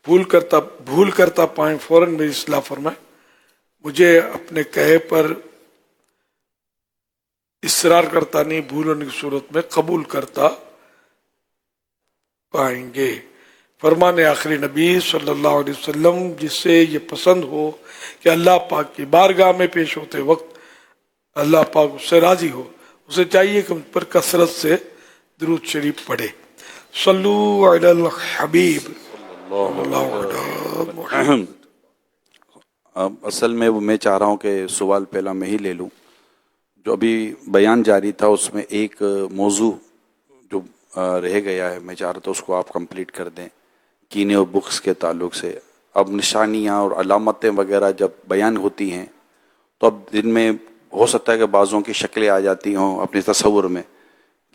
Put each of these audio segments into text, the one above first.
بھول کرتا پائیں فوراً میری اصلاح فرمائیں، مجھے اپنے کہے پر اصرار کرتا نہیں، بھول ہونے کی صورت میں قبول کرتا پائیں گے۔ فرمان آخری نبی صلی اللہ علیہ وسلم، جس سے یہ پسند ہو کہ اللہ پاک کی بارگاہ میں پیش ہوتے وقت اللہ پاک اس سے راضی ہو، اسے چاہیے کہ مجھ پر کثرت سے درود شریف پڑھے۔ صلو علی الحبیب صلی اللہ علیہ وسلم۔ اصل میں میں چاہ رہا ہوں کہ سوال پہلا میں ہی لے لوں۔ جو ابھی بیان جاری تھا اس میں ایک موضوع جو رہ گیا ہے، میں چاہ رہا تھا اس کو آپ کمپلیٹ کر دیں، کینے اور بکس کے تعلق سے۔ اب نشانیاں اور علامتیں وغیرہ جب بیان ہوتی ہیں تو اب دن میں ہو سکتا ہے کہ بعضوں کی شکلیں آ جاتی ہوں اپنے تصور میں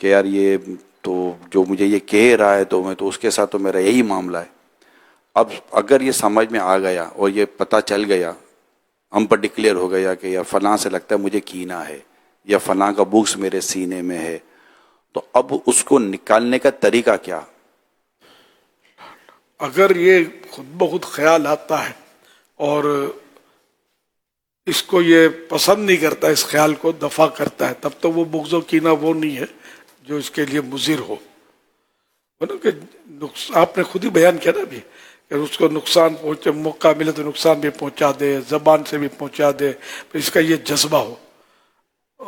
کہ یار یہ تو جو مجھے یہ کہہ رہا ہے تو میں تو اس کے ساتھ تو میرا یہی معاملہ ہے۔ اب اگر یہ سمجھ میں آ گیا اور یہ پتہ چل گیا، ہم پر ڈکلیئر ہو گیا کہ یا فلاں سے لگتا ہے مجھے کینہ ہے یا فلاں کا بغض میرے سینے میں ہے، تو اب اس کو نکالنے کا طریقہ کیا؟ اگر یہ خود بخود خیال آتا ہے اور اس کو یہ پسند نہیں کرتا، اس خیال کو دفع کرتا ہے، تب تو وہ بغض و کینہ وہ نہیں ہے جو اس کے لیے مضر ہو۔ کہ آپ نے خود ہی بیان کیا نا ابھی کہ اس کو نقصان پہنچے، موقع ملے تو نقصان بھی پہنچا دے، زبان سے بھی پہنچا دے، پھر اس کا یہ جذبہ ہو،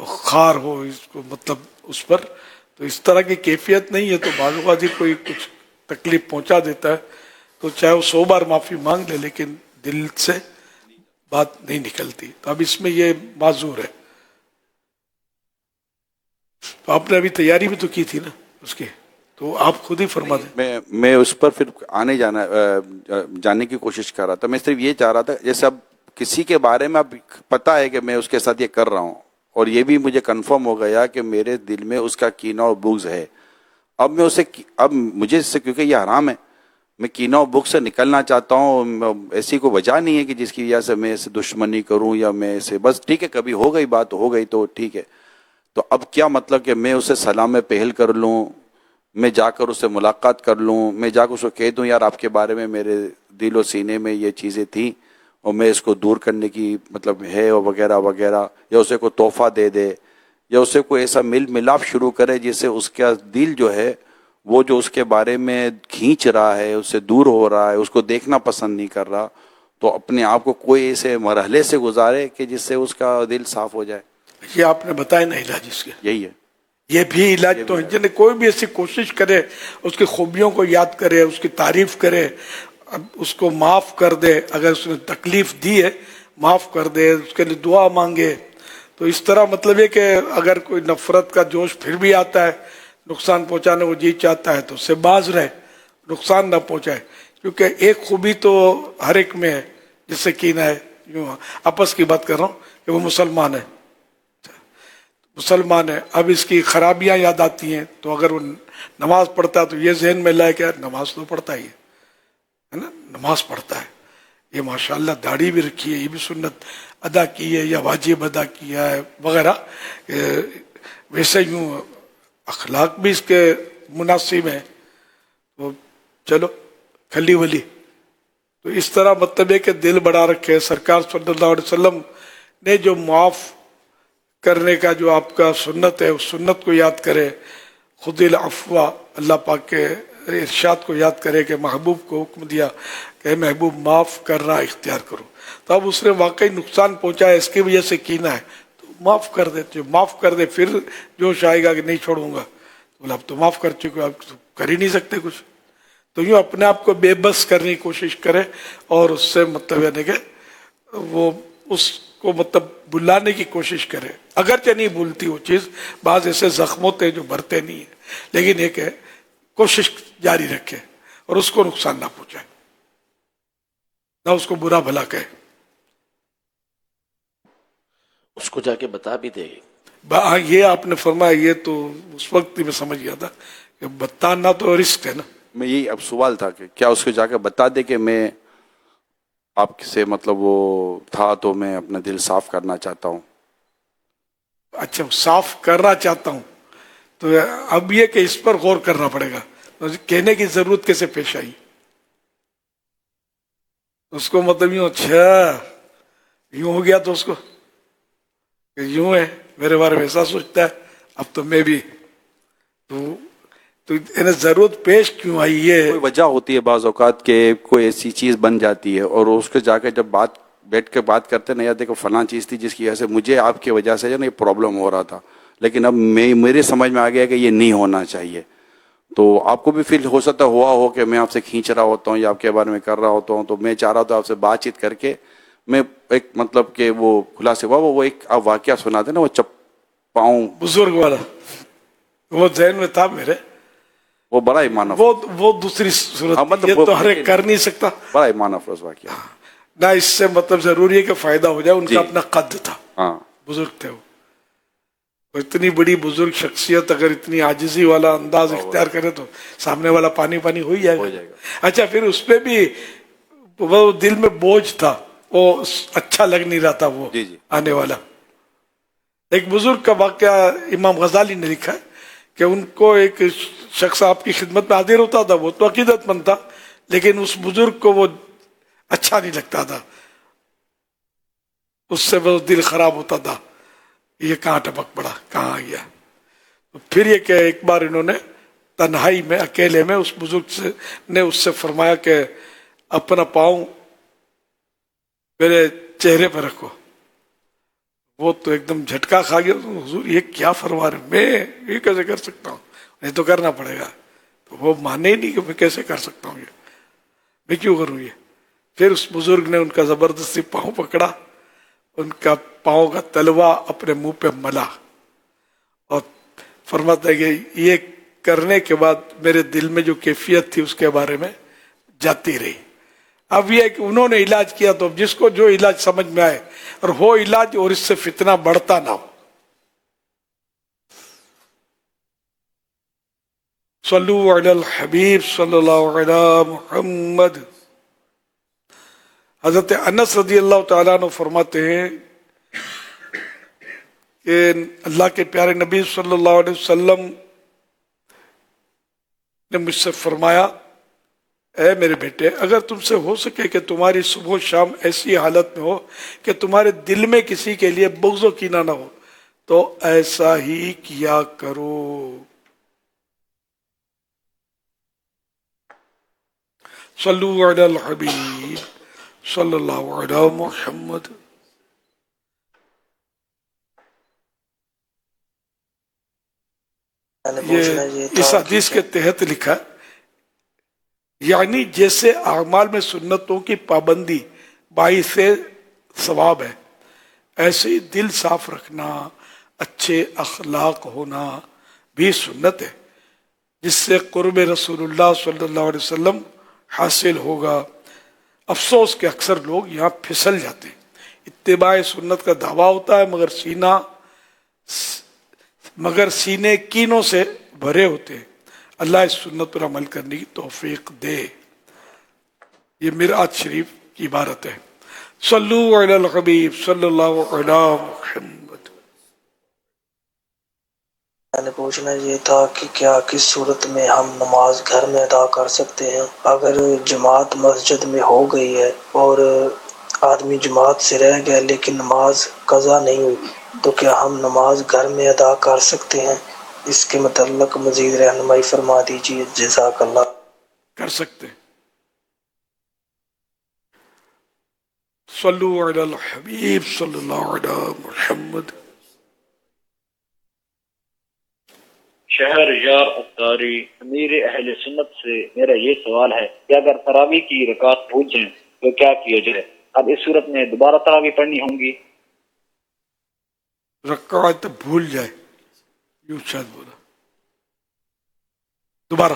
خار ہو اس کو، مطلب اس پر تو اس طرح کی کیفیت نہیں ہے۔ تو بعض اوقات ہی کوئی کچھ تکلیف پہنچا دیتا ہے تو چاہے وہ 100 بار معافی مانگ لے لیکن دل سے بات نہیں نکلتی، تو اب اس میں یہ معذور ہے۔ تو آپ نے ابھی تیاری بھی تو کی تھی نا اس کی، تو آپ خود ہی فرما دیں۔ میں اس پر پھر جاننے کی کوشش کر رہا تھا۔ میں صرف یہ چاہ رہا تھا جیسے اب کسی کے بارے میں اب پتہ ہے کہ میں اس کے ساتھ یہ کر رہا ہوں اور یہ بھی مجھے کنفرم ہو گیا کہ میرے دل میں اس کا کینہ اور بغض ہے، اب میں اسے اب مجھے اس سے کیونکہ یہ حرام ہے، میں کینہ و بغض سے نکلنا چاہتا ہوں۔ ایسی کوئی وجہ نہیں ہے کہ جس کی وجہ سے میں اسے دشمنی کروں یا میں اسے بس ٹھیک ہے کبھی ہو گئی بات ہو گئی تو ٹھیک ہے، تو اب کیا مطلب کہ میں اسے سلام پہل کر لوں، میں جا کر اس سے ملاقات کر لوں، میں جا کر اس کو کہہ دوں یار آپ کے بارے میں میرے دل و سینے میں یہ چیزیں تھیں اور میں اس کو دور کرنے کی مطلب ہے اور وغیرہ وغیرہ، یا اسے کوئی تحفہ دے دے یا اسے کوئی ایسا مل ملاپ شروع کرے جس سے اس کا دل جو ہے وہ جو اس کے بارے میں کھینچ رہا ہے اس سے دور ہو رہا ہے، اس کو دیکھنا پسند نہیں کر رہا، تو اپنے آپ کو کوئی ایسے مرحلے سے گزارے کہ جس سے اس کا دل صاف ہو جائے۔ یہ آپ نے بتایا نا علاج اس کے، یہی ہے، یہ بھی علاج تو ہے۔ جن کوئی بھی ایسی کوشش کرے، اس کی خوبیوں کو یاد کرے، اس کی تعریف کرے، اس کو معاف کر دے، اگر اس نے تکلیف دی ہے معاف کر دے، اس کے لیے دعا مانگے، تو اس طرح مطلب یہ کہ اگر کوئی نفرت کا جوش پھر بھی آتا ہے، نقصان پہنچانے وہ جی چاہتا ہے تو اس سے باز رہے، نقصان نہ پہنچائے، کیونکہ ایک خوبی تو ہر ایک میں ہے جس سے کینہ ہے۔ یوں آپس کی بات کر رہا ہوں کہ وہ مسلمان ہے، مسلمان ہے، اب اس کی خرابیاں یاد آتی ہیں تو اگر وہ نماز پڑھتا ہے تو یہ ذہن میں لائے کہ نماز تو پڑھتا ہی ہے نا، نماز پڑھتا ہے، یہ ماشاءاللہ داڑھی بھی رکھی ہے، یہ بھی سنت ادا کی ہے یا واجب ادا کیا ہے وغیرہ، ویسے یوں اخلاق بھی اس کے مناسب ہیں، تو چلو کھلی ولی، تو اس طرح مطلب ہے کہ دل بڑا رکھے۔ سرکار صلی اللہ علیہ وسلم نے جو معاف کرنے کا جو آپ کا سنت ہے، اس سنت کو یاد کرے، خود العفو، اللہ پاک کے ارشاد کو یاد کرے کہ محبوب کو حکم دیا کہ محبوب معاف کرنا اختیار کرو، تو اب اس نے واقعی نقصان پہنچایا، اس کی وجہ سے کینہ ہے تو معاف کر دے، جو معاف کر دے پھر جوش آئے گا کہ نہیں چھوڑوں گا، بولا اب تو معاف کر چکے، اب تو کر ہی نہیں سکتے کچھ، تو یوں اپنے آپ کو بے بس کرنے کی کوشش کرے اور اس سے مطلب یعنی کہ وہ اس کو مطلب بلانے کی کوشش کرے، اگرچہ نہیں بھولتی وہ چیز، بعض ایسے زخم ہوتے ہیں جو بھرتے نہیں ہیں، لیکن ایک ہے کوشش جاری رکھے اور اس کو نقصان نہ پہنچائے، نہ اس کو برا بھلا کہے، اس کو جا کے بتا بھی دے۔ یہ آپ نے فرمایا، یہ تو اس وقت ہی میں سمجھ گیا تھا کہ بتانا تو رسک ہے نا۔ میں یہی اب سوال تھا کہ کیا اس کو جا کے بتا دے کہ میں آپ سے مطلب وہ تھا تو میں اپنا دل صاف کرنا چاہتا ہوں۔ اچھا صاف کرنا چاہتا ہوں، تو اب یہ کہ اس پر غور کرنا پڑے گا، کہنے کی ضرورت کیسے پیش آئی؟ اس کو مطلب یوں اچھا یوں ہو گیا تو اس کو کہ یوں ہے میرے بارے میں ایسا سوچتا ہے اب تو میں بھی تو انہیں ضرورت پیش کیوں آئی ہے؟ کوئی وجہ ہوتی ہے بعض اوقات کہ کوئی ایسی چیز بن جاتی ہے اور اس کے جا کے جب بیٹھ کے بات کرتے نا، یا دیکھو فلاں چیز تھی جس کی وجہ سے مجھے آپ کی وجہ سے جو نا یہ پرابلم ہو رہا تھا، لیکن اب میرے سمجھ میں آ گیا کہ یہ نہیں ہونا چاہیے. تو آپ کو بھی فیل ہو سکتا ہوا ہو کہ میں آپ سے کھینچ رہا ہوتا ہوں یا آپ کے بارے میں کر رہا ہوتا ہوں، تو میں چاہ رہا تھا آپ سے بات چیت کر کے میں ایک مطلب کہ وہ خلاصے ہوا وہ ایک آپ واقعہ سنا دیں نا، وہ پاؤں بزرگ والا وہ ذہن میں تھا میرے، وہ بڑا ایمان وہ دوسری صورت ہاں، مطلب یہ وہ تو ہر ایک کر نہیں سکتا بڑا ایمان افروز واقعہ. نہ. اس سے مطلب ضروری ہے کہ فائدہ ہو جائے. ان جی. کا اپنا قد تھا، ہاں بزرگ تھے وہ. اتنی بڑی بزرگ شخصیت اگر اتنی عاجزی والا انداز اختیار کرے تو سامنے والا پانی پانی ہو ہی جائے گا. اچھا پھر اس پہ بھی وہ دل میں بوجھ تھا، وہ اچھا لگ نہیں رہا تھا وہ جی جی آنے والا. ایک بزرگ کا واقعہ امام غزالی نے لکھا ہے کہ ان کو ایک شخص آپ کی خدمت میں حاضر ہوتا تھا، وہ تو عقیدت مند تھا لیکن اس بزرگ کو وہ اچھا نہیں لگتا تھا، اس سے وہ دل خراب ہوتا تھا، یہ کہاں ٹپک پڑا، کہاں آ گیا. تو پھر یہ کہ ایک بار انہوں نے تنہائی میں اکیلے میں اس بزرگ نے اس سے فرمایا کہ اپنا پاؤں میرے چہرے پہ رکھو. وہ تو ایک دم جھٹکا کھا گیا، حضور یہ کیا فرما رہے، میں یہ کیسے کر سکتا ہوں، نہیں تو کرنا پڑے گا. تو وہ مانے ہی نہیں کہ میں کیسے کر سکتا ہوں، یہ میں کیوں کروں یہ. پھر اس بزرگ نے ان کا زبردستی پاؤں پکڑا، ان کا پاؤں کا تلوا اپنے منہ پہ ملا اور فرماتا ہے کہ یہ کرنے کے بعد میرے دل میں جو کیفیت تھی اس کے بارے میں جاتی رہی. اب یہ کہ انہوں نے علاج کیا تو جس کو جو علاج سمجھ میں آئے اور وہ علاج، اور اس سے فتنہ بڑھتا نہ ہو. صلو علی الحبیب صلی اللہ علی محمد. حضرت انس رضی اللہ تعالیٰ عنہ فرماتے ہیں کہ اللہ کے پیارے نبی صلی اللہ علیہ وسلم نے مجھ سے فرمایا، اے میرے بیٹے، اگر تم سے ہو سکے کہ تمہاری صبح و شام ایسی حالت میں ہو کہ تمہارے دل میں کسی کے لیے بغض و کینہ نہ ہو تو ایسا ہی کیا کرو. صلو علی الحبیب صلی اللہ علیہ محمد. یہ اس حدیث کے تحت لکھا، یعنی جیسے اعمال میں سنتوں کی پابندی باعث ثواب ہے، ایسے ہی دل صاف رکھنا، اچھے اخلاق ہونا بھی سنت ہے جس سے قرب رسول اللہ صلی اللہ علیہ وسلم حاصل ہوگا. افسوس کہ اکثر لوگ یہاں پھسل جاتے ہیں. اتباع سنت کا دعویٰ ہوتا ہے مگر سینے کینوں سے بھرے ہوتے ہیں. اللہ اس سنت پر عمل کرنے کی توفیق دے. یہ مرآت شریف کی عبارت ہے. صلو علی الحبیب صلی اللہ علی محمد. میں نے پوچھنا یہ تھا کہ کیا کس صورت میں ہم نماز گھر میں ادا کر سکتے ہیں؟ اگر جماعت مسجد میں ہو گئی ہے اور آدمی جماعت سے رہ گیا لیکن نماز قضا نہیں ہوئی تو کیا ہم نماز گھر میں ادا کر سکتے ہیں؟ اس کے متعلق مزید رہنمائی فرما دیجیے، جزاک اللہ. کر سکتے. صلو علی الحبیب صلی اللہ علی محمد. شہر یار افطاری امیر اہل سنت سے میرا یہ سوال ہے کہ اگر تراویح کی رکعت بھول جائیں تو کیا کیا جائے؟ اب اس صورت میں دوبارہ تراویح پڑھنی ہوں گی؟ رکعت بھول جائے، یوں شاید بولا دوبارہ.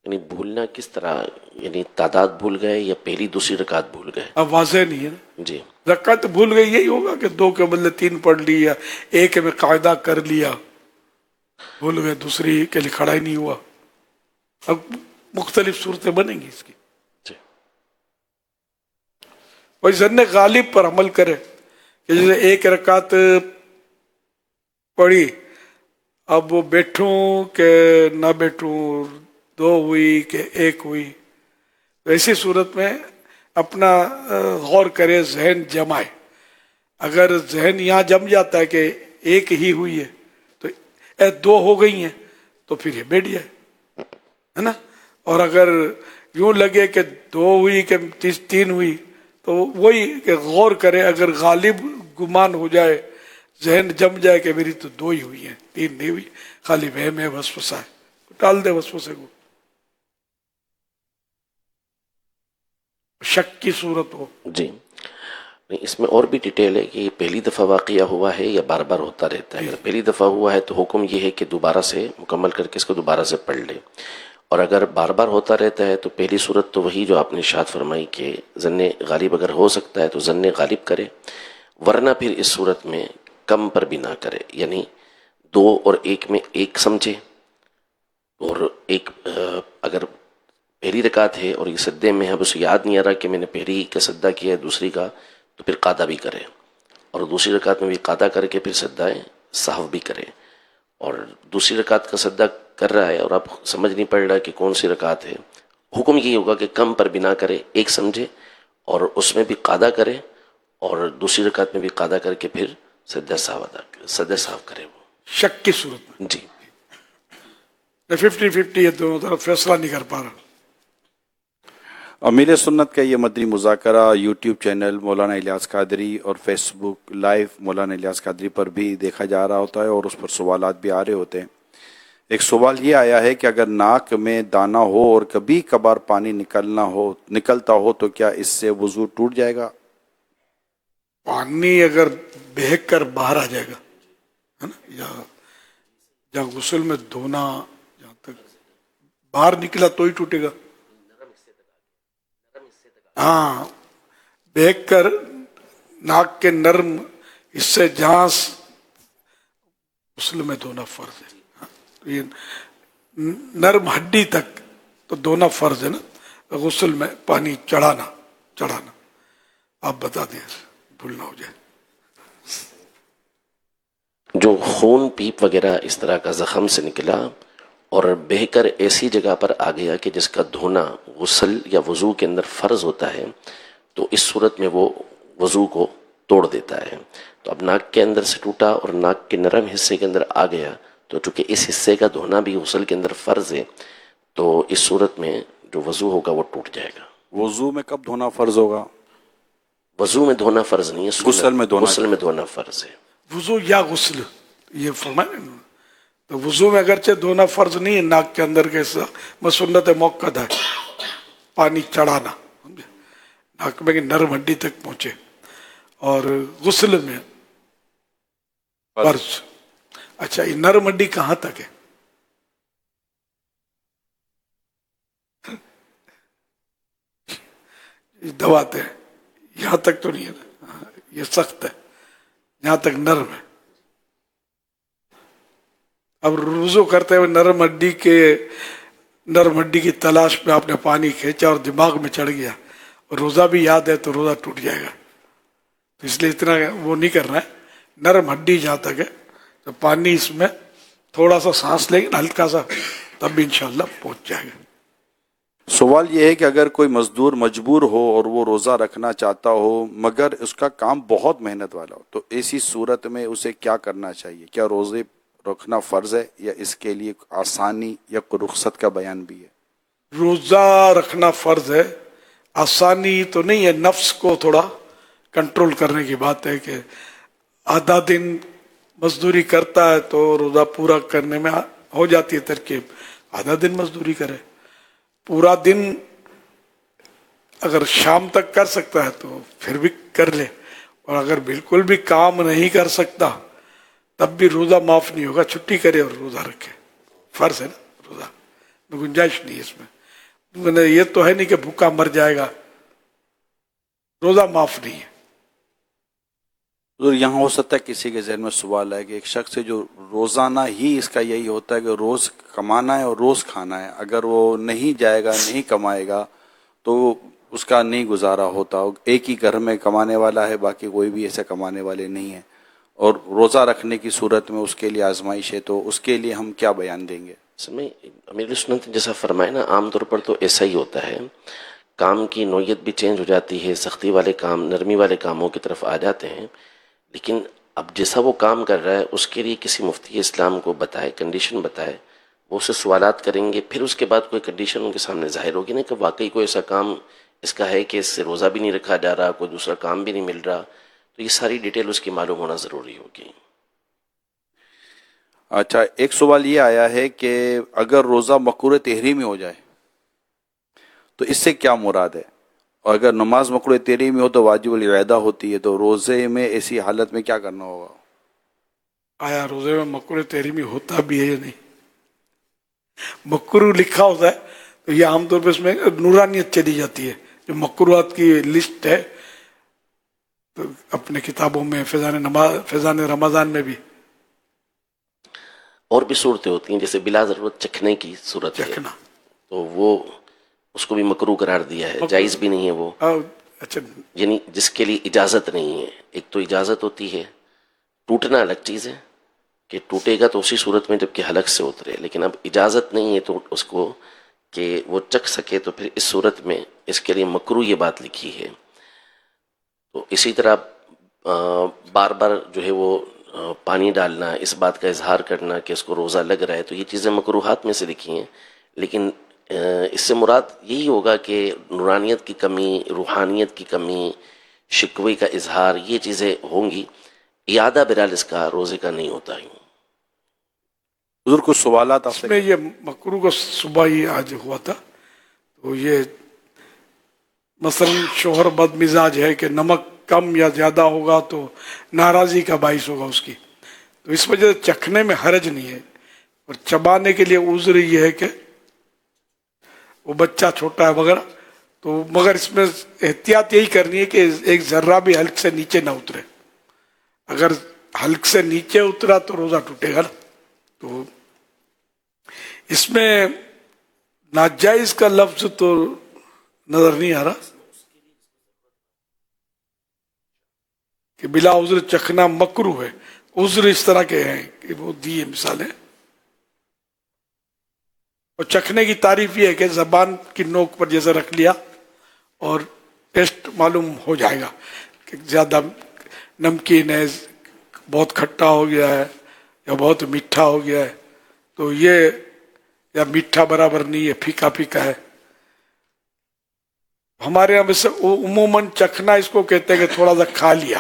یعنی بھولنا کس طرح؟ یعنی تعداد بھول گئے یا پہلی دوسری رکعت بھول گئے؟ اب واضح نہیں ہے نا. جی. رکعت بھول گئی یہی ہوگا کہ 2 کے بدلے 3 پڑھ لی یا ایک میں قاعدہ کر لیا، بھول گئے، دوسری کے لیے کھڑا ہی نہیں ہوا. اب مختلف صورتیں بنیں گی اس کی. جی. وہی ظن غالب پر عمل کرے کہ جیسے 1 رکعت پڑھی، اب وہ بیٹھوں کہ نہ بیٹھوں، 2 ہوئی کہ 1 ہوئی. تو ایسی صورت میں اپنا غور کرے, ذہن جمائے. اگر ذہن یہاں جم جاتا ہے کہ ایک ہی ہوئی ہے تو دو ہو گئی ہیں تو پھر یہ میڈیا ہے نا. اور اگر یوں لگے کہ دو ہوئی کہ تین ہوئی تو وہی کہ غور کرے. اگر غالب گمان ہو جائے, ذہن جم جائے کہ میری تو دو ہی ہوئی ہیں, تین نہیں ہوئی, خالی وہم ہے, وسوسہ ہے, ٹال دے وسوسے کو. شک کی صورت ہو. جی نہیں, اس میں اور بھی ڈیٹیل ہے کہ یہ پہلی دفعہ واقعہ ہوا ہے یا بار بار ہوتا رہتا ہے. اگر پہلی دفعہ ہوا ہے تو حکم یہ ہے کہ دوبارہ سے مکمل کر کے اس کو دوبارہ سے پڑھ لے, اور اگر بار بار ہوتا رہتا ہے تو پہلی صورت تو وہی جو آپ نے ارشاد فرمائی کہ ظن غالب اگر ہو سکتا ہے تو ظن غالب کرے, ورنہ پھر اس صورت میں کم پر بھی نہ کرے, یعنی 2 اور 1 میں 1 سمجھے, اور ایک اگر پہلی رکعت ہے اور یہ سجدے میں ہے, اب اسے یاد نہیں آ رہا کہ میں نے پہلی کا سجدہ کیا ہے دوسری کا, تو پھر قاعدہ بھی کرے, اور دوسری رکعت میں بھی قاعدہ کر کے پھر سجدہ سہو بھی کرے. اور دوسری رکعت کا سجدہ کر رہا ہے اور آپ سمجھ نہیں پڑ رہا کہ کون سی رکعت ہے, حکم یہ ہوگا کہ کم پر بھی نہ کرے, 1 سمجھے اور اس میں بھی قاعدہ کرے, اور دوسری رکعت میں بھی قاعدہ کر کے پھر سجدہ سہو کرے. وہ شک کی صورت میں جی 50-50 یہ دونوں طرف فیصلہ نہیں کر پا رہا. امیر سنت کا یہ مدنی مذاکرہ یوٹیوب چینل مولانا الیاس قادری اور فیس بک لائیو مولانا الیاس قادری پر بھی دیکھا جا رہا ہوتا ہے, اور اس پر سوالات بھی آ رہے ہوتے ہیں. ایک سوال یہ آیا ہے کہ اگر ناک میں دانہ ہو اور کبھی کبھار پانی نکلتا ہو تو کیا اس سے وضو ٹوٹ جائے گا؟ پانی اگر بہک کر باہر آ جائے گا ہے نا, یا غسل میں دھونا جہاں تک باہر نکلا تو ہی ٹوٹے گا. ہاں, بہک کر ناک کے نرم حصے جہاں غسل میں دھونا فرض ہے. یہ نرم ہڈی تک تو دھونا فرض ہے نا, غسل میں پانی چڑھانا. آپ بتا دیں بھول نہ ہو جائے. جو خون پیپ وغیرہ اس طرح کا زخم سے نکلا اور بہہ کر ایسی جگہ پر آ گیا کہ جس کا دھونا غسل یا وضو کے اندر فرض ہوتا ہے, تو اس صورت میں وہ وضو کو توڑ دیتا ہے. تو اب ناک کے اندر سے ٹوٹا اور ناک کے نرم حصے کے اندر آ گیا, تو چونکہ اس حصے کا دھونا بھی غسل کے اندر فرض ہے, تو اس صورت میں جو وضو ہوگا وہ ٹوٹ جائے گا. وضو میں کب دھونا فرض ہوگا؟ وضو میں دھونا فرض نہیں ہے, غسل میں دھونا فرض ہے. وضو یا غسل یہ فرمایا نا. تو وضو میں اگرچہ دھونا فرض نہیں ہے, ناک کے اندر کے سنت موقت ہے پانی چڑھانا ناک میں کہ نرم ہڈی تک پہنچے, اور غسل میں فرض. اچھا, یہ نرم ہڈی کہاں تک ہے؟ دباتے ہیں یہاں تک تو نہیں ہے نا, یہ سخت ہے, یہاں تک نرم ہے. اب رجوع کرتے ہوئے نرم ہڈی کی تلاش میں آپ نے پانی کھینچا اور دماغ میں چڑھ گیا, اور روزہ بھی یاد ہے تو روزہ ٹوٹ جائے گا. تو اس لیے اتنا وہ نہیں کرنا ہے. نرم ہڈی جہاں تک ہے تو پانی اس میں تھوڑا سا سانس لے گا ہلکا سا, تب بھی انشاءاللہ پہنچ جائے گا. سوال یہ ہے کہ اگر کوئی مزدور مجبور ہو اور وہ روزہ رکھنا چاہتا ہو مگر اس کا کام بہت محنت والا ہو, تو ایسی صورت میں اسے کیا کرنا چاہیے؟ کیا روزے رکھنا فرض ہے یا اس کے لیے آسانی یا رخصت کا بیان بھی ہے؟ روزہ رکھنا فرض ہے, آسانی تو نہیں ہے. نفس کو تھوڑا کنٹرول کرنے کی بات ہے کہ آدھا دن مزدوری کرتا ہے تو روزہ پورا کرنے میں ہو جاتی ہے ترکیب. آدھا دن مزدوری کرے, پورا دن اگر شام تک کر سکتا ہے تو پھر بھی کر لے, اور اگر بالکل بھی کام نہیں کر سکتا تب بھی روزہ معاف نہیں ہوگا, چھٹی کرے اور روزہ رکھے. فرض ہے نا روزہ, گنجائش نہیں اس میں. یہ تو ہے نہیں کہ بھوکا مر جائے گا, روزہ معاف نہیں ہے. یہاں ہو سکتا ہے کسی کے ذہن میں سوال ہے کہ ایک شخص ہے جو روزانہ ہی اس کا یہی ہوتا ہے کہ روز کمانا ہے اور روز کھانا ہے, اگر وہ نہیں جائے گا نہیں کمائے گا تو اس کا نہیں گزارا ہوتا. ایک ہی گھر میں کمانے والا ہے, باقی کوئی بھی ایسے کمانے والے نہیں ہیں, اور روزہ رکھنے کی صورت میں اس کے لیے آزمائش ہے, تو اس کے لیے ہم کیا بیان دیں گے؟ امیر سنت جیسا فرمائے نا, عام طور پر تو ایسا ہی ہوتا ہے کام کی نوعیت بھی چینج ہو جاتی ہے، سختی والے کام نرمی والے کاموں کی طرف آ جاتے ہیں، لیکن اب جیسا وہ کام کر رہا ہے اس کے لیے کسی مفتی اسلام کو بتائے، کنڈیشن بتائے، وہ اسے سوالات کریں گے، پھر اس کے بعد کوئی کنڈیشن ان کے سامنے ظاہر ہوگی نا کہ واقعی کوئی ایسا کام اس کا ہے کہ اس سے روزہ بھی نہیں رکھا جا رہا، کوئی دوسرا کام بھی نہیں مل رہا، تو یہ ساری ڈیٹیل اس کی معلوم ہونا ضروری ہوگی۔ اچھا، ایک سوال یہ آیا ہے کہ اگر روزہ مکروہ تحریمی ہو جائے تو اس سے کیا مراد ہے؟ اور اگر نماز مکروہ تحریمی ہو تو واجب العیدہ ہوتی ہے، تو روزے میں ایسی حالت میں کیا کرنا ہوگا؟ آیا روزے میں مکروہ تحریمی ہوتا بھی ہے یا نہیں؟ مکروہ لکھا ہوتا ہے تو یہ عام طور پہ اس میں نورانیت چلی جاتی ہے، جو مکروہات کی لسٹ ہے تو اپنے کتابوں میں فیضان رمضان میں بھی اور بھی صورتیں ہوتی ہیں، جیسے بلا ضرورت چکھنے کی صورت ہے چکھنا۔ تو وہ اس کو بھی مکروہ قرار دیا ہے، جائز بھی نہیں ہے وہ، اچھا، یعنی جس کے لیے اجازت نہیں ہے۔ ایک تو اجازت ہوتی ہے، ٹوٹنا الگ چیز ہے کہ ٹوٹے گا تو اسی صورت میں جب کہ حلق سے اترے، لیکن اب اجازت نہیں ہے تو اس کو کہ وہ چکھ سکے، تو پھر اس صورت میں اس کے لیے مکروہ یہ بات لکھی ہے۔ تو اسی طرح بار بار جو ہے وہ پانی ڈالنا، اس بات کا اظہار کرنا کہ اس کو روزہ لگ رہا ہے، تو یہ چیزیں مکروہات میں سے لکھی ہیں، لیکن اس سے مراد یہی ہوگا کہ نورانیت کی کمی، روحانیت کی کمی، شکوے کا اظہار، یہ چیزیں ہوں گی۔ اعادہ برال اس کا روزے کا نہیں ہوتا ہے۔ حضور کچھ سوالات آپ اس سے میں یہ مکروہ کا صبح ہی آج ہوا تھا، تو یہ مثلا شوہر بد مزاج ہے کہ نمک کم یا زیادہ ہوگا تو ناراضی کا باعث ہوگا اس کی، تو اس وجہ سے چکھنے میں حرج نہیں ہے، اور چبانے کے لیے عذر یہ ہے کہ وہ بچہ چھوٹا ہے وغیرہ، تو مگر اس میں احتیاط یہی کرنی ہے کہ ایک ذرہ بھی حلق سے نیچے نہ اترے، اگر حلق سے نیچے اترا تو روزہ ٹوٹے گا نا۔ تو اس میں ناجائز کا لفظ تو نظر نہیں آ رہا کہ بلا عذر چکھنا مکروہ ہے، عذر اس طرح کے ہیں کہ وہ دیے مثالیں، اور چکھنے کی تعریف یہ ہے کہ زبان کی نوک پر جیسے رکھ لیا اور ٹیسٹ معلوم ہو جائے گا کہ زیادہ نمکین ہے، بہت کھٹا ہو گیا ہے یا بہت میٹھا ہو گیا ہے، تو یہ یا میٹھا برابر نہیں ہے، پھیکا پھیکا ہے۔ ہمارے یہاں سے عموماً چکھنا اس کو کہتے ہیں کہ تھوڑا سا کھا لیا،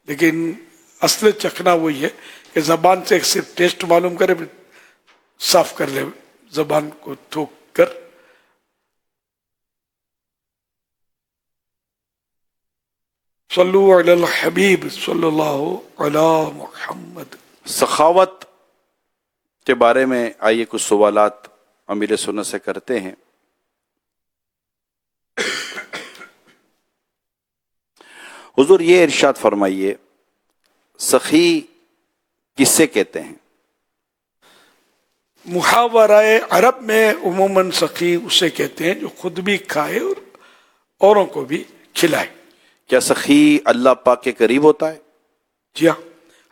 لیکن اصل چکھنا وہی ہے کہ زبان سے صرف ٹیسٹ معلوم کرے، صاف کر لے زبان کو تھوک کر۔ صلو علی الحبیب صلی اللہ علی محمد۔ سخاوت کے بارے میں آئیے کچھ سوالات امیر سنت سے کرتے ہیں۔ حضور یہ ارشاد فرمائیے، سخی کس سے کہتے ہیں؟ محاورہ عرب میں عموماً سخی اسے کہتے ہیں جو خود بھی کھائے اور اوروں کو بھی کھلائے۔ کیا سخی اللہ پاک کے قریب ہوتا ہے؟ جی ہاں،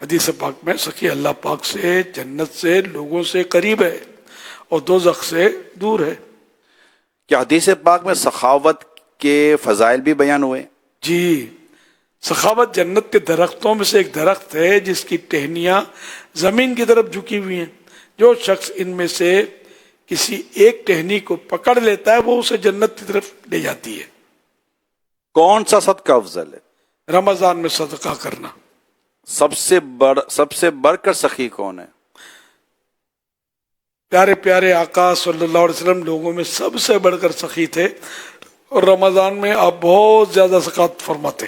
حدیث پاک میں سخی اللہ پاک سے، جنت سے، لوگوں سے قریب ہے اور دوزخ سے دور ہے۔ کیا حدیث پاک میں سخاوت کے فضائل بھی بیان ہوئے؟ جی، سخاوت جنت کے درختوں میں سے ایک درخت ہے جس کی ٹہنیاں زمین کی طرف جھکی ہوئی ہیں، جو شخص ان میں سے کسی ایک ٹہنی کو پکڑ لیتا ہے وہ اسے جنت کی طرف لے جاتی ہے۔ کون سا صدقہ افضل ہے؟ رمضان میں صدقہ کرنا۔ سب سے بڑھ کر سخی کون ہے؟ پیارے پیارے آقا صلی اللہ علیہ وسلم لوگوں میں سب سے بڑھ کر سخی تھے، اور رمضان میں آپ بہت زیادہ زکوٰۃ فرماتے۔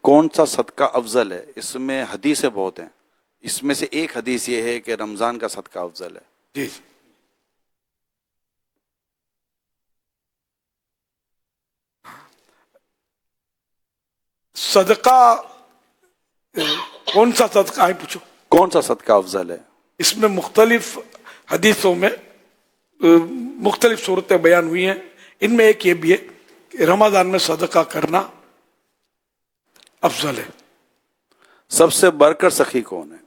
کون سا صدقہ افضل ہے؟ اس میں حدیثیں بہت ہیں، اس میں سے ایک حدیث یہ ہے کہ رمضان کا صدقہ افضل ہے۔ جی، صدقہ کون سا صدقہ ہے پوچھو؟ کون سا صدقہ افضل ہے؟ اس میں مختلف حدیثوں میں مختلف صورتیں بیان ہوئی ہیں، ان میں ایک یہ بھی ہے کہ رمضان میں صدقہ کرنا افضل ہے۔ سب سے بڑھ کر سخی کون ہے؟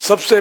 سب سے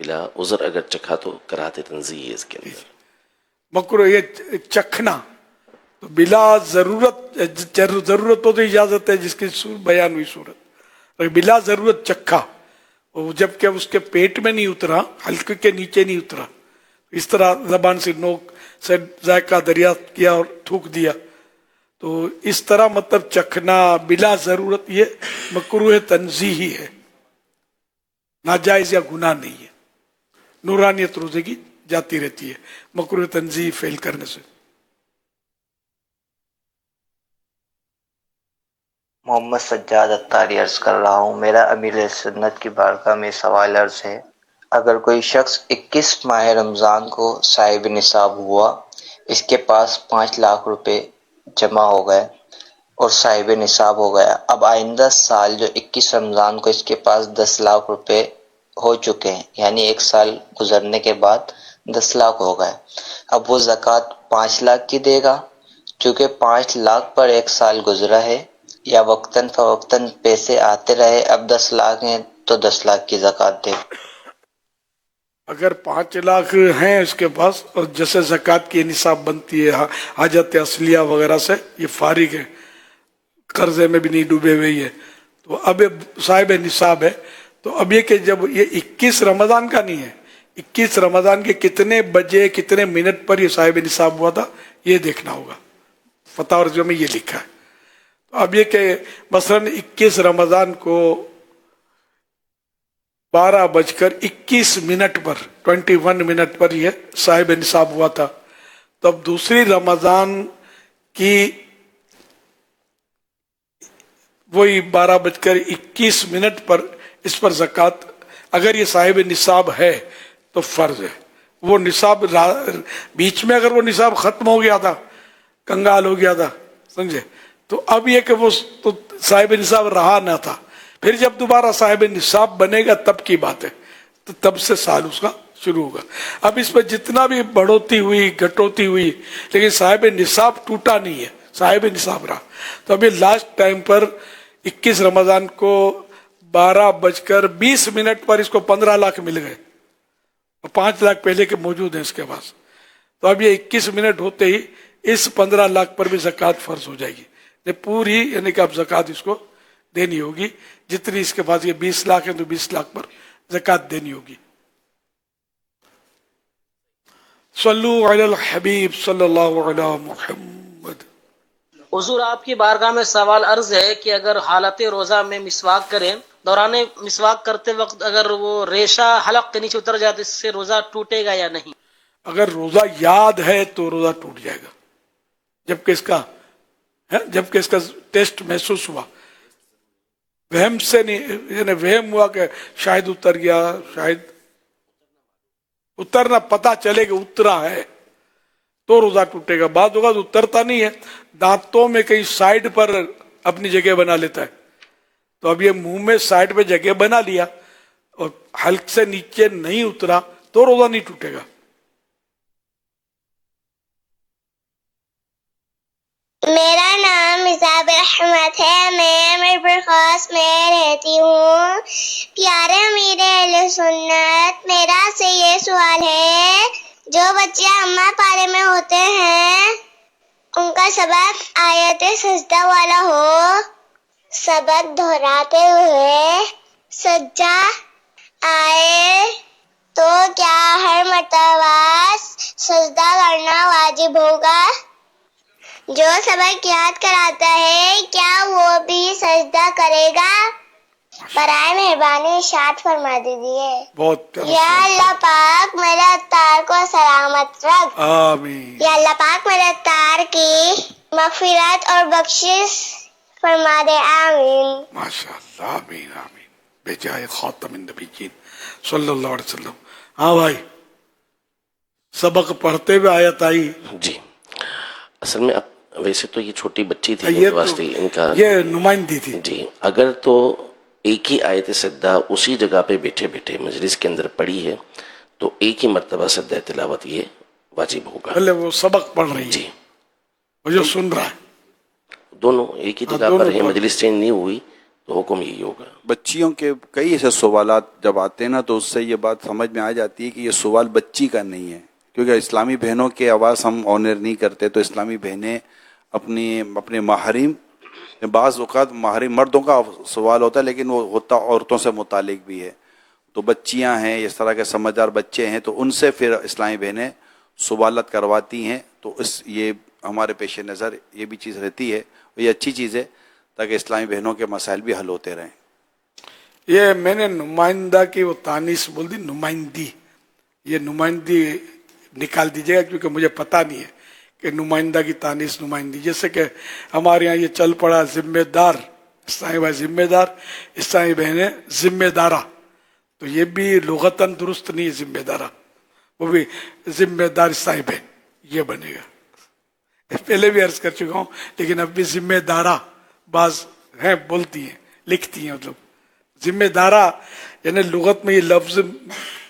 بلا عذر اگر چکھا تو کراہت تنزیہ ہے اس کے اندر. مکروہ یہ چکھنا تو بلا ضرورت ہو تو اجازت ہے جس کی بیان ہوئی صورت، بلا ضرورت چکھا جب کہ اس کے پیٹ میں نہیں اترا، حلقے کے نیچے نہیں اترا، اس طرح زبان سے نوک سے ذائقہ دریافت کیا اور تھوک دیا، تو اس طرح مطلب چکھنا بلا ضرورت یہ مکروہ تنزیہی ہے، ناجائز یا گناہ نہیں ہے. نورانیت روزے کی جاتی رہتی ہے مکروہ تنزیہ فعل کرنے سے. محمد سجاد اتاری عرض کر رہا ہوں. میرا امیر سنت کی بارگاہ میں سوال عرض ہے، اگر کوئی شخص 21 ماہ رمضان کو صاحب نصاب ہوا، اس کے پاس 5 لاکھ روپے جمع ہو گئے اور صاحب نصاب ہو گیا، اب آئندہ سال جو 21 رمضان کو اس کے پاس 10 لاکھ روپے ہو چکے ہیں، یعنی 1 سال گزرنے کے بعد 10 لاکھ ہو گئے، اب وہ زکوٰۃ 5 لاکھ کی دے گا چونکہ 5 لاکھ پر 1 سال گزرا ہے، یا وقتاً فوقتاً پیسے آتے رہے، اب 10 لاکھ ہیں تو 10 لاکھ کی زکوٰۃ دے؟ اگر 5 لاکھ ہیں اس کے پاس اور جیسے زکوٰۃ کی نصاب بنتی ہے حاجت اصلیہ وغیرہ سے یہ فارغ ہے، قرضے میں بھی نہیں ڈوبے ہوئے ہے، تو اب صاحب نصاب ہے. تو اب یہ کہ جب یہ 21 رمضان کا نہیں ہے، 21 رمضان کے کتنے بجے کتنے منٹ پر یہ صاحب نصاب ہوا تھا یہ دیکھنا ہوگا. فتح رضویہ میں یہ لکھا ہے. تو اب یہ کہ مثلاً 21 رمضان کو 12:21 پر 21 منٹ پر یہ صاحب نصاب ہوا تھا، تب دوسری رمضان کی وہی 12:21 پر اس پر زکوٰۃ اگر یہ صاحب نصاب ہے تو فرض ہے. وہ نصاب بیچ میں اگر وہ نصاب ختم ہو گیا تھا، کنگال ہو گیا تھا، سمجھے، تو اب یہ کہ وہ تو صاحب نصاب رہا نہ تھا، پھر جب دوبارہ صاحب نصاب بنے گا تب کی بات ہے، تو تب سے سال اس کا شروع ہوگا. اب اس میں جتنا بھی بڑھوتی ہوئی گھٹوتی ہوئی لیکن صاحب نصاب ٹوٹا نہیں ہے، صاحب نصاب رہا. تو ابھی لاسٹ ٹائم پر 21 رمضان کو 12:20 پر اس کو 15 لاکھ مل گئے اور 5 لاکھ پہلے کے موجود ہیں اس کے پاس. تو اب یہ 21 منٹ ہوتے ہی اس 15 لاکھ پر بھی زکوٰۃ فرض ہو جائے گی، پوری، یعنی کہ اب زکوٰۃ اس کو دینی ہوگی. جتنی اس کے پاس یہ 20 لاکھ ہیں تو 20 لاکھ پر زکوٰۃ دینی ہوگی. صلو علی الحبیب صلی اللہ علی محمد. حضور آپ کی بارگاہ میں سوال عرض ہے کہ اگر حالت روزہ میں مسواک کریں، دوران مسواک کرتے وقت اگر وہ ریشہ حلق کے نیچے اتر جائے تو اس سے روزہ ٹوٹے گا یا نہیں؟ اگر روزہ یاد ہے تو روزہ ٹوٹ جائے گا، جبکہ اس کا ٹیسٹ محسوس ہوا، وہم سے نہیں، یعنی وہم ہوا کہ شاید اتر گیا، شاید اترنا پتہ چلے کہ اترا ہے تو روزہ ٹوٹے گا. بعض اوقات اترتا نہیں ہے، دانتوں میں کہیں سائڈ پر اپنی جگہ بنا لیتا ہے، تو اب یہ منہ میں سائڈ پہ جگہ بنا لیا اور حلق سے نیچے نہیں اترا تو روزہ نہیں ٹوٹے گا. میرا نام مصعب احمد ہے، میں میرپور خاص میں رہتی ہوں. پیارے امیر اہل سنت، میرا سے یہ سوال ہے، جو بچے اماں پارے میں ہوتے ہیں ان کا سبق آیت سجدہ والا ہو، سبق دہراتے ہوئے سجدہ آئے تو کیا ہر مرتبہ سجدہ کرنا واجب ہوگا؟ جو سبق یاد کراتا ہے کیا وہ بھی سجدہ کرے گا؟ برائے مہربانی ارشاد فرما دیجیے. بہت یا اللہ پاک میرے اتار کو سلامت رکھ. آمین. یا اللہ پاک میرے اتار کی مغفرت اور بخشش فرما دے. آمین. ماشاء اللہ. آمین آمین بجائے خاتم النبیین صلی اللہ علیہ وسلم. ہاں بھائی، سبق پڑھتے ہوئے آیت آئی. جی اصل میں ویسے تو یہ چھوٹی بچی تھی، یہ واسطے ان کا یہ نمائندی تھی. جی اگر تو ایک ہی آیت سجدہ اسی جگہ پہ بیٹھے بیٹھے مجلس کے اندر پڑھی ہے تو ایک ہی مرتبہ سجدہ تلاوت یہ واجب ہوگا. پہلے وہ سبق پڑھ رہی ہے جی، وہ جو سن رہا ہے، دونوں ایک ہی جگہ پر ہیں، مجلس چینج نہیں ہوئی تو حکم یہی ہوگا. بچیوں کے کئی ایسے سوالات جب آتے ہیں نا تو اس سے یہ بات سمجھ میں آ جاتی ہے کہ یہ سوال بچی کا نہیں ہے، کیونکہ اسلامی بہنوں کے آواز ہم آنر نہیں کرتے، تو اسلامی بہنیں اپنے محارم، بعض اوقات محارم مردوں کا سوال ہوتا ہے لیکن وہ ہوتا عورتوں سے متعلق بھی ہے، تو بچیاں ہیں، اس طرح کے سمجھدار بچے ہیں، تو ان سے پھر اسلامی بہنیں سوالات کرواتی ہیں. تو یہ ہمارے پیش نظر یہ بھی چیز رہتی ہے، اور یہ اچھی چیز ہے تاکہ اسلامی بہنوں کے مسائل بھی حل ہوتے رہیں. یہ میں نے نمائندہ کی وہ تانیث بول دی، نمائندی، یہ نمائندی نکال دیجیے گا کیونکہ مجھے پتا نہیں ہے کہ نمائندہ کی تانیث نمائندی. جیسے کہ ہمارے یہاں یہ چل پڑا ذمہ دار، اسلامی بھائی ذمہ دار، اسلامی بہنیں ذمہ دارہ، تو یہ بھی لغتاً درست نہیں ہے ذمہ دارہ، وہ بھی ذمہ دار اسلامی بہن یہ بنے گا. پہلے بھی عرض کر چکا ہوں لیکن اب بھی ذمہ دارہ بعض ہیں بولتی ہیں لکھتی ہیں، مطلب ذمہ دارہ یعنی لغت میں یہ لفظ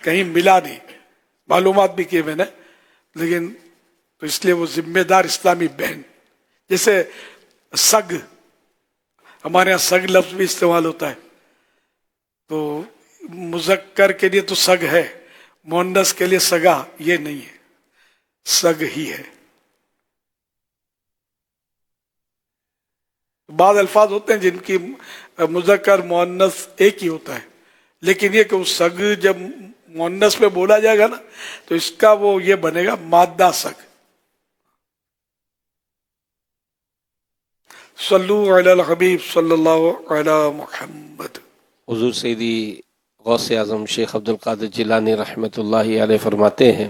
کہیں ملا نہیں، معلومات بھی کیے میں نے، لیکن تو اس لیے وہ ذمہ دار اسلامی بہن. جیسے سگ، ہمارے یہاں سگ لفظ بھی استعمال ہوتا ہے، تو مذکر کے لیے تو سگ ہے، مؤنث کے لیے سگا یہ نہیں ہے، سگ ہی ہے. بعض الفاظ ہوتے ہیں جن کی مذکر مؤنث ایک ہی ہوتا ہے، لیکن یہ کہ وہ سگ جب مؤنث پہ بولا جائے گا نا تو اس کا وہ یہ بنے گا مادہ سگ. صلو علی الحبیب صلی اللہ علی محمد. حضور سیدی غوث اعظم شیخ عبد القادر جیلانی رحمۃ اللہ علیہ فرماتے ہیں،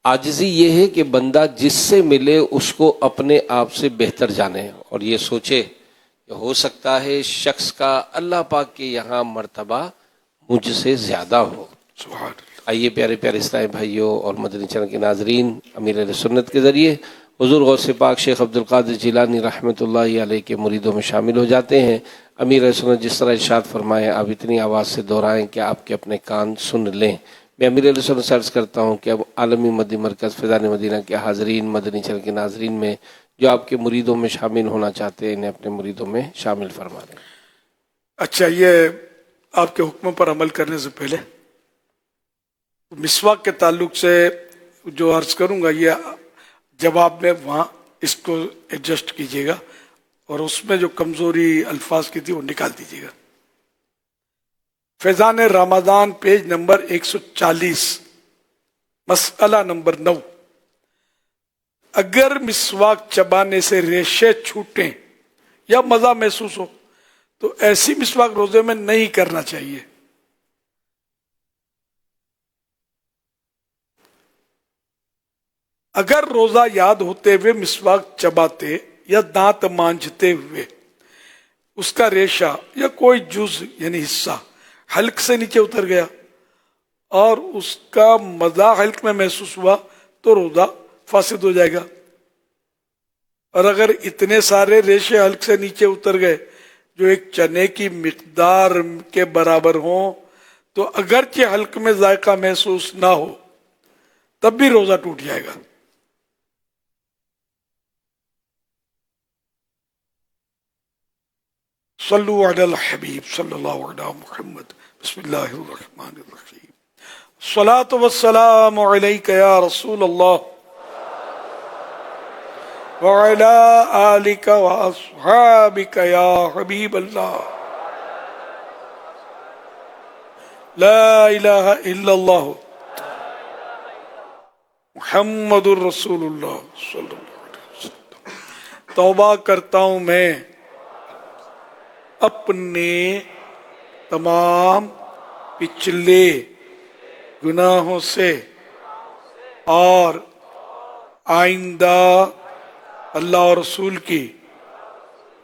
عاجزی یہ ہے کہ بندہ جس سے ملے اس کو اپنے آپ سے بہتر جانے اور یہ سوچے کہ ہو سکتا ہے شخص کا اللہ پاک کے یہاں مرتبہ مجھ سے زیادہ ہو. سبحان اللہ. آئیے پیارے پیارے اسلامی بھائیوں اور مدنی چینل کے ناظرین، امیر اہل سنت کے ذریعے حضور غوث پاک شیخ عبد القادر جیلانی رحمۃ اللہ علیہ کے مریدوں میں شامل ہو جاتے ہیں. امیر اہل سنت جس طرح ارشاد فرمائیں آپ اتنی آواز سے دہرائیں کہ آپ کے اپنے کان سن لیں. میں امیر اہل سنت سے عرض کرتا ہوں کہ اب عالمی مدنی مرکز فیضان مدینہ کے حاضرین، مدنی چینل کے ناظرین میں جو آپ کے مریدوں میں شامل ہونا چاہتے ہیں انہیں اپنے مریدوں میں شامل فرما دیں. اچھا، یہ آپ کے حکموں پر عمل کرنے سے پہلے مسواک کے تعلق سے جو عرض کروں گا یہ جواب میں وہاں اس کو ایڈجسٹ کیجیے گا اور اس میں جو کمزوری الفاظ کی تھی وہ نکال دیجیے گا. فیضان رمضان پیج نمبر 140 مسئلہ نمبر 9. اگر مسواک چبانے سے ریشے چھوٹیں یا مزہ محسوس ہو تو ایسی مسواک روزے میں نہیں کرنا چاہیے. اگر روزہ یاد ہوتے ہوئے مسواک چباتے یا دانت مانجھتے ہوئے اس کا ریشہ یا کوئی جز یعنی حصہ حلق سے نیچے اتر گیا اور اس کا مزہ حلق میں محسوس ہوا تو روزہ فاسد ہو جائے گا. اور اگر اتنے سارے ریشے حلق سے نیچے اتر گئے جو ایک چنے کی مقدار کے برابر ہوں تو اگرچہ حلق میں ذائقہ محسوس نہ ہو تب بھی روزہ ٹوٹ جائے گا. صلو علی الحبیب صلی اللہ علی محمد. بسم اللہ الرحمن الرحیم. الصلاۃ والسلام علیک یا رسول اللہ وعلی آلک واصحابک یا حبیب اللہ. لا الہ الا اللہ محمد الرسول اللہ صلی اللہ علیہ وسلم. توبہ کرتا ہوں میں اپنے تمام پچھلے گناہوں سے اور آئندہ اللہ اور رسول کی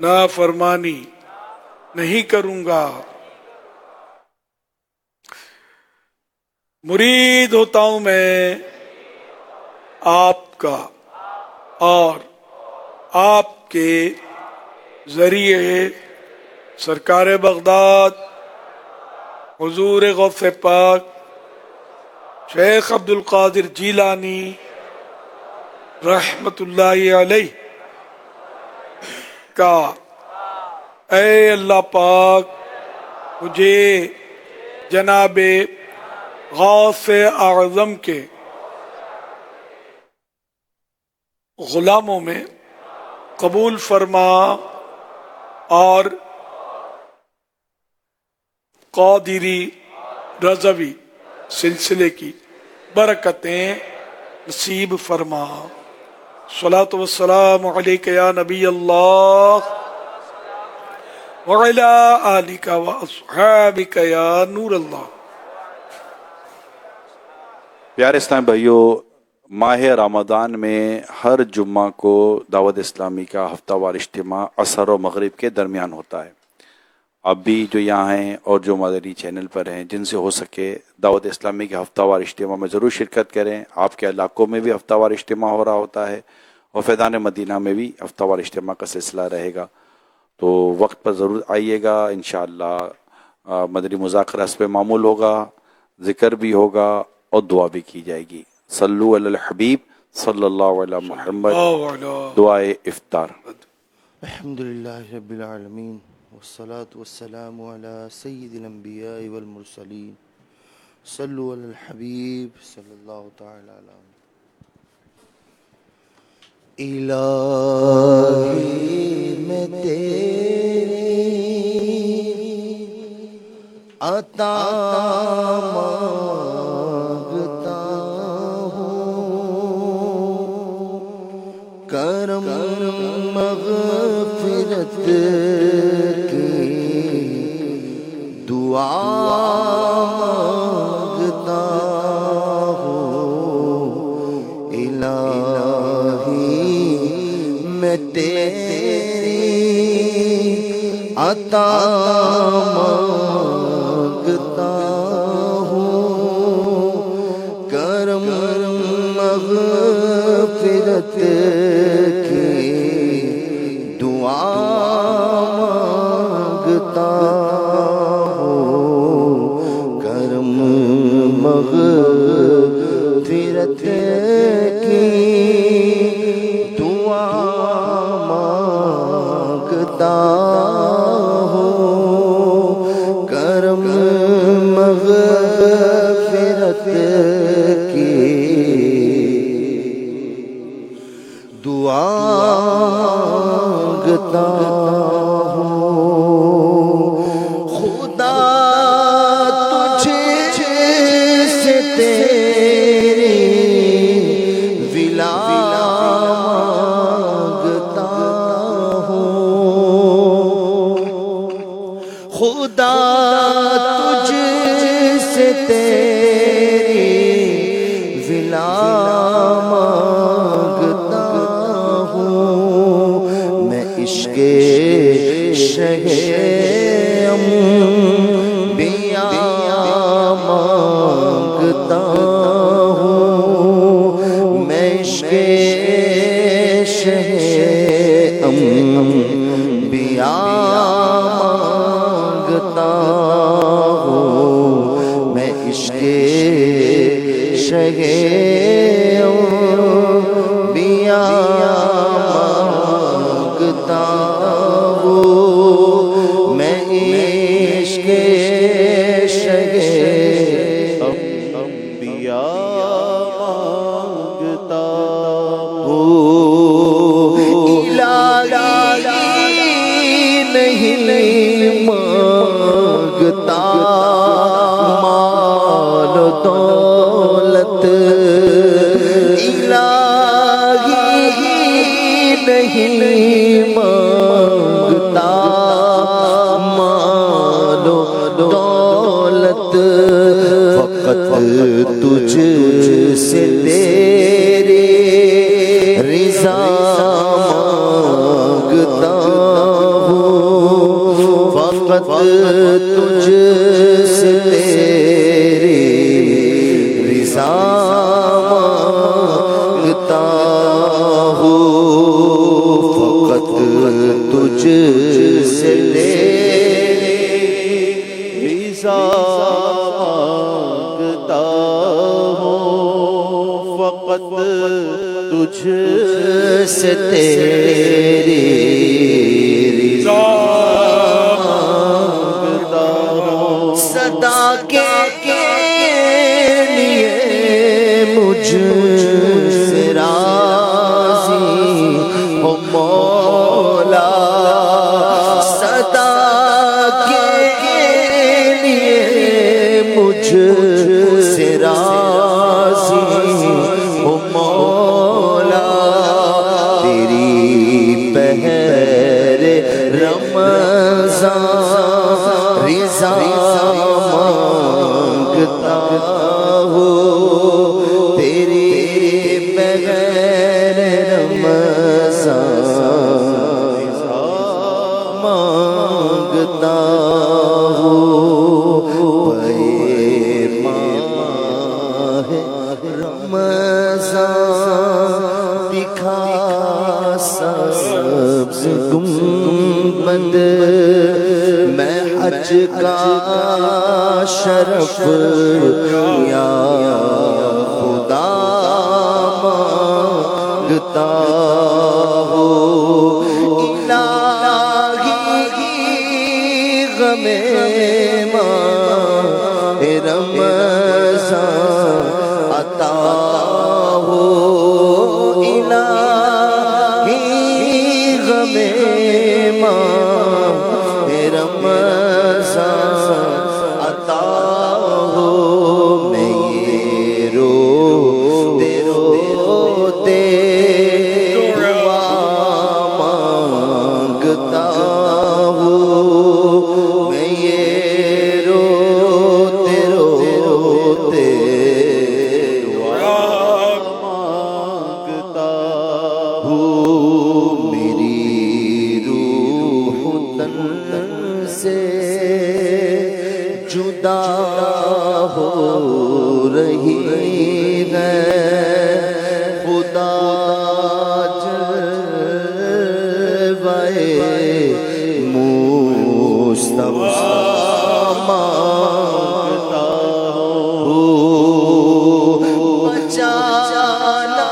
نافرمانی نہیں کروں گا. مرید ہوتا ہوں میں آپ کا اور آپ کے ذریعے سرکار بغداد حضور غوث پاک شیخ عبد القادر جیلانی رحمت اللہ علیہ کا اے اللہ پاک مجھے جناب غوث اعظم کے غلاموں میں قبول فرما اور قادری رضوی سلسلے کی برکتیں نصیب فرما. صلاۃ والسلام علیک یا نبی اللہ وعلی آلک واصحابک یا نور اللہ. پیارے اسلام بھائیوں، ماہ رمضان میں ہر جمعہ کو دعوت اسلامی کا ہفتہ وار اجتماع عصر و مغرب کے درمیان ہوتا ہے. آپ بھی جو یہاں ہیں اور جو مدنی چینل پر ہیں، جن سے ہو سکے دعوت اسلامی کے ہفتہ وار اجتماع میں ضرور شرکت کریں. آپ کے علاقوں میں بھی ہفتہ وار اجتماع ہو رہا ہوتا ہے اور فیضان مدینہ میں بھی ہفتہ وار اجتماع کا سلسلہ رہے گا، تو وقت پر ضرور آئیے گا. انشاءاللہ مدنی مذاکرہ اس پہ معمول ہوگا، ذکر بھی ہوگا اور دعا بھی کی جائے گی. صلو علی الحبیب صلی اللہ علیہ محمد. دعائے افطار. الحمدللہ رب العالمین والصلاة والسلام علی سید الانبیاء والمرسلین. صلو علی الحبیب صلی اللہ تعالی علیہ. الہی میں تیری عطا مانگتا ہوں، کرم مغفرت کی دعا مانگتا ہوں. الہی میں تیری عطا مانگتا ہوں، کرم مغفرت کی دعا مانگتا ہوں، کرم مغفرت کی دعا مانگتا ہوں، کرم مغفرت کی دعا مانگتا ہوں. خدا تجھ سے تیری ولا مانگتا ہوں. خدا تجھ سے تیری ولا مانگتا ہوں. میں عشق شہ انبیاء مانگتا ہوں. میں عشق شہ انبیاء مانگتا ہوں. میں عشق شہ انبیاء مانگتا ہوں. میں عشق شہ انبیاء مانگتا ہوں. الہی نہیں مانگتا مال و دولت، الہی نہیں مانگتا مال و دولت، فقط تجھ سے تیری رضا مانگتا ہوں. فقط تجھ سے تیری رضا مانگتا ہوں. فقط تجھ سے تیری رضا مانگتا ہوں. فقط تجھ سے تیری رضا سے راضی ہو مولا، صدا کے لیے مجھ سے راضی ہو مولا، تیری بہر رمضان رضا مانگتا ہو، تیری بغیر رمضان رضا مانگتا ہو، پے ماہ رمضان دکھا سبز گنبد، میں حج کا شرف یا خدا مانگتا ہوں، الہی غم ماہ رمضان عطا ہو، الہی غم ماہ رمضان عطا ہو، میں یہ روتے روتے دعا مانگتا ہوں، میں یہ روتے روتے دعا مانگتا ہوں، میری روح تن سے جدا ہو رہی ہے، خدا جلوۂ مصطفیٰ مانگتا ہوں، بچانا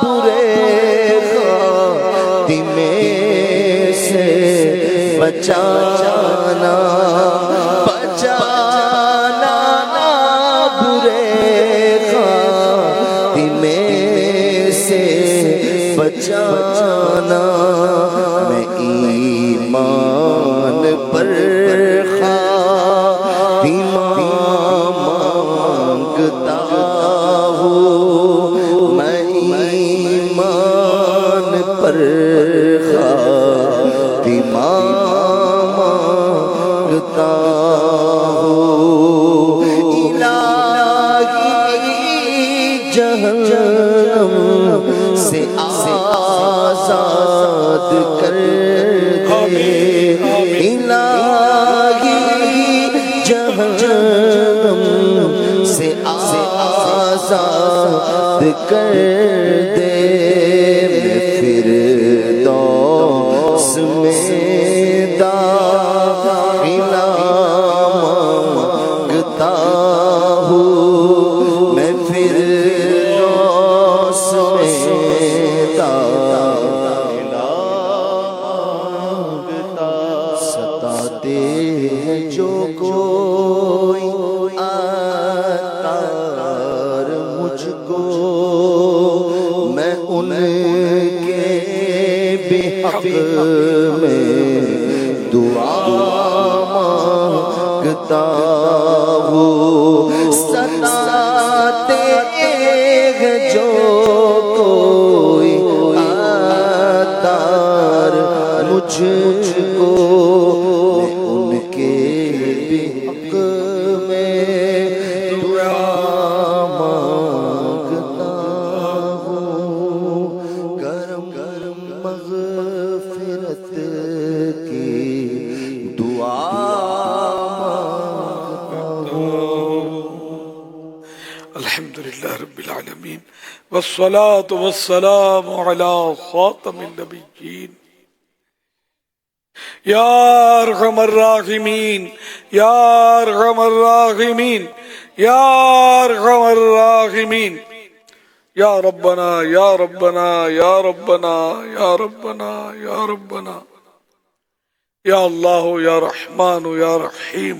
برے خاتمے سے، بچانا بچانا برے خاتمے سے، بچانا میں ایمان پر خاتمہ مانگتا ہوں، میں ایمان پر خاتمہ مانگتا ہوں، الہی جہنم سے آزاد کر دے، الہی جہنم سے آزاد کر دے، میں فردوس میں داخلہ مانگتا ہوں، میں فردوس میں داخلہ مانگتا، ستاتے ہیں جو کوئی اتار مجھ کو، میں ان کے بحق میں دعا مانگتا ہوں، ستاتے ہیں جو کوئی اتار مجھ کو، میں ان کے بحق میں دعا مانگتا ہوں، کرم کرم مغفرت کی دعا مانگتا ہوں۔ الحمدللہ رب العالمین والصلاة والسلام علی خاتم النبیین، یا ارحم الراحمین، یا ارحم الراحمین، یا ارحم الراحمین، یا ربنا یا ربنا یا ربنا یا ربنا یا ربنا، یا اللہ یا رحمان یا رحیم،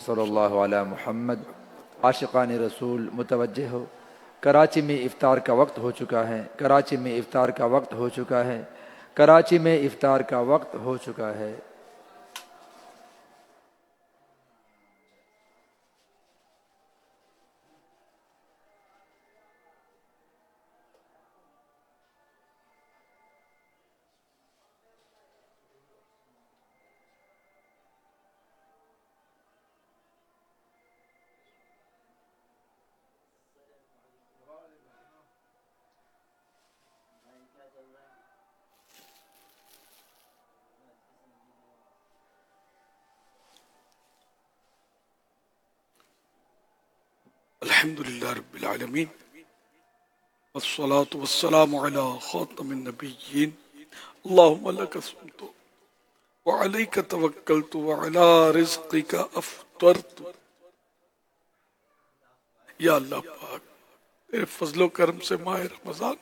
صلی اللہ علیہ محمد. عاشقان رسول متوجہ ہو، کراچی میں افطار کا وقت ہو چکا ہے، کراچی میں افطار کا وقت ہو چکا ہے، کراچی میں افطار کا وقت ہو چکا ہے. الحمد للہ رب العالمین والصلاة والسلام علی خاتم النبیین. اللہم لک صمت وعلیک توکلت وعلی رزقک افطرت. یا اللہ پاک، تیرے فضل و کرم سے ماہ رمضان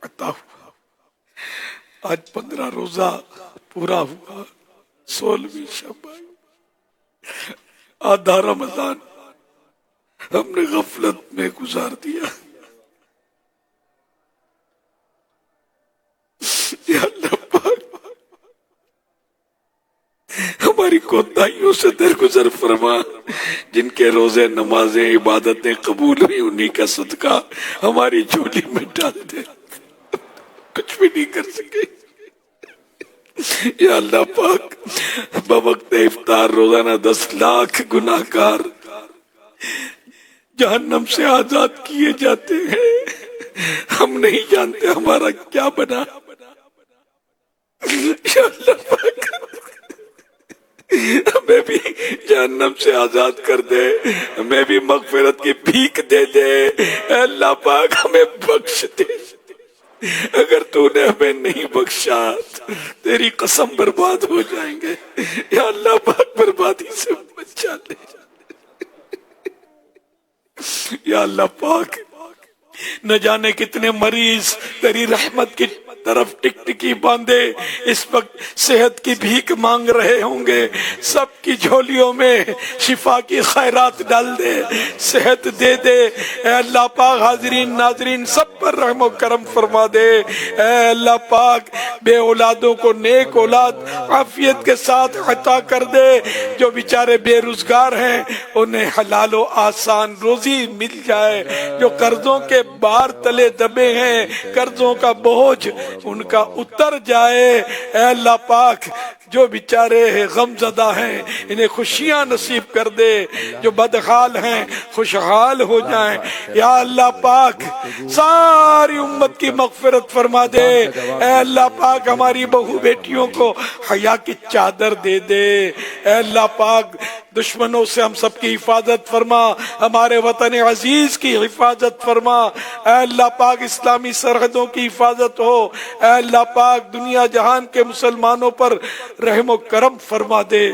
عطا ہوا. آج 15 روزہ پورا ہوا، 16ویں شب آئی. آدھا رمضان ہم نے غفلت میں گزار دیا. یا اللہ پاک، ہماری کوتاہیوں سے درگزر فرما. جن کے روزے، نمازیں، عبادتیں قبول ہوئی، انہی کا صدقہ ہماری جھولی میں ڈال دے. کچھ بھی نہیں کر سکے. یا اللہ پاک، بوقت افطار روزانہ 10 لاکھ گناہ گار جہنم سے آزاد کیے جاتے ہیں. ہم نہیں جانتے ہمارا کیا بنا. یا اللہ پاک، ہمیں بھی جہنم سے آزاد کر دے، ہمیں بھی مغفرت کی بھیک دے دے. اے اللہ پاک، ہمیں بخش دے. اگر تو نے ہمیں نہیں بخشا، تیری قسم برباد ہو جائیں گے. یا اللہ پاک، بربادی سے بچا لے. یا اللہ پاک، نہ جانے کتنے مریض تیری رحمت کی طرف ٹکٹکی باندھے اس وقت صحت کی بھیک مانگ رہے ہوں گے. سب کی جھولیوں میں شفا کی خیرات ڈال دے، صحت دے دے. اے اللہ پاک، حاضرین ناظرین سب پر رحم و کرم فرما دے. اے اللہ پاک، بے اولادوں کو نیک اولاد عافیت کے ساتھ عطا کر دے. جو بیچارے بے روزگار ہیں انہیں حلال و آسان روزی مل جائے. جو قرضوں کے بار تلے دبے ہیں، قرضوں کا بوجھ ان کا اتر جائے. اے اللہ پاک، جو بیچارے غم زدہ ہیں انہیں خوشیاں نصیب کر دے. جو بدحال ہیں خوشحال ہو جائیں. یا اللہ پاک، ساری امت کی مغفرت فرما دے. اے اللہ پاک، ہماری بہو بیٹیوں کو حیا کی چادر دے دے. اے اللہ پاک، دشمنوں سے ہم سب کی حفاظت فرما، ہمارے وطن عزیز کی حفاظت فرما. اے اللہ پاک، اسلامی سرحدوں کی حفاظت ہو. اے اللہ پاک، دنیا جہان کے مسلمانوں پر رحم و کرم فرما دے.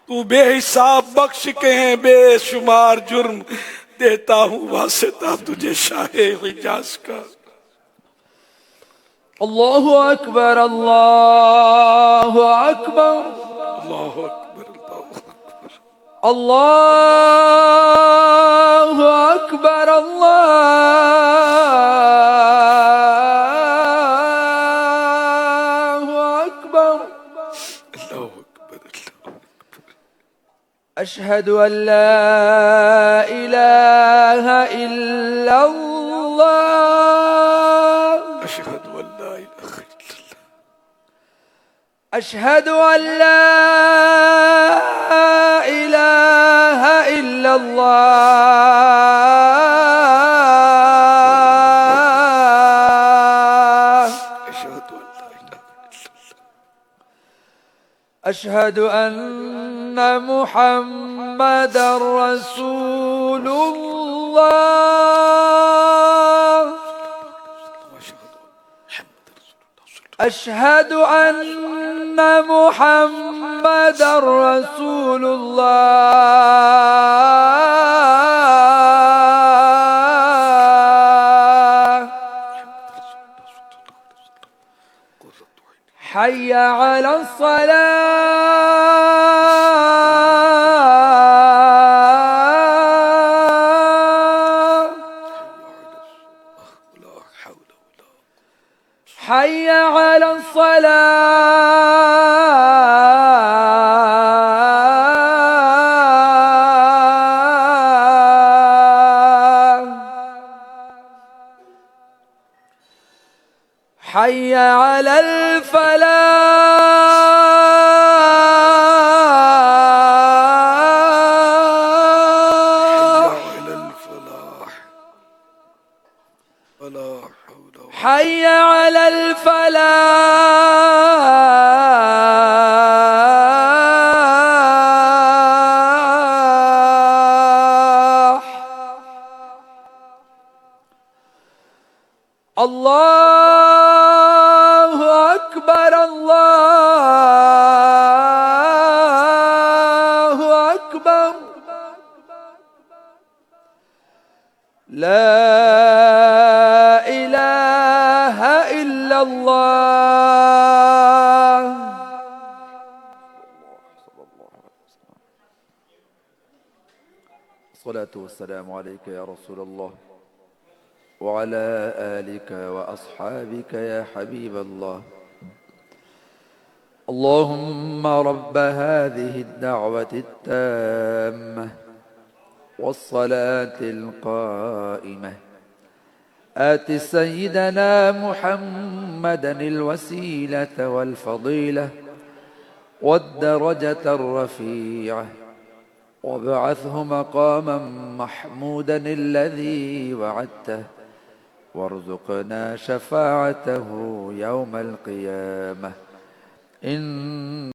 تو بے حساب بخش کے ہیں بے شمار جرم، دیتا ہوں واسطہ تجھے شاہ حجاز کا. اللہ اکبر، اللہ اکبر، اللہ اکبر، اللہ اکبر، اللہ اکبر. اشہد ان لا الہ الا اللہ، اشہد ان لا الہ الا اللہ، اشہد ان لا الہ الا اللہ، اشہد ان محمد رسول اللہ، اشہد ان محمد رسول اللہ. حي على الصلاة، حي على الصلاة حي على الفلاح إلى الفلاح ولا حول ولا حي على الفلاح الله أكبر الله أكبر لا إله إلا الله. الصلاة والسلام عليك يا رسول الله وعلى آلك وأصحابك يا حبيب الله. اللهم رب هذه الدعوة التامة والصلاة القائمة آت سيدنا محمدا الوسيلة والفضيلة والدرجة الرفيعة وابعثه مقاما محمودا الذي وعدته وارزقنا شفاعته يوم القيامة. إن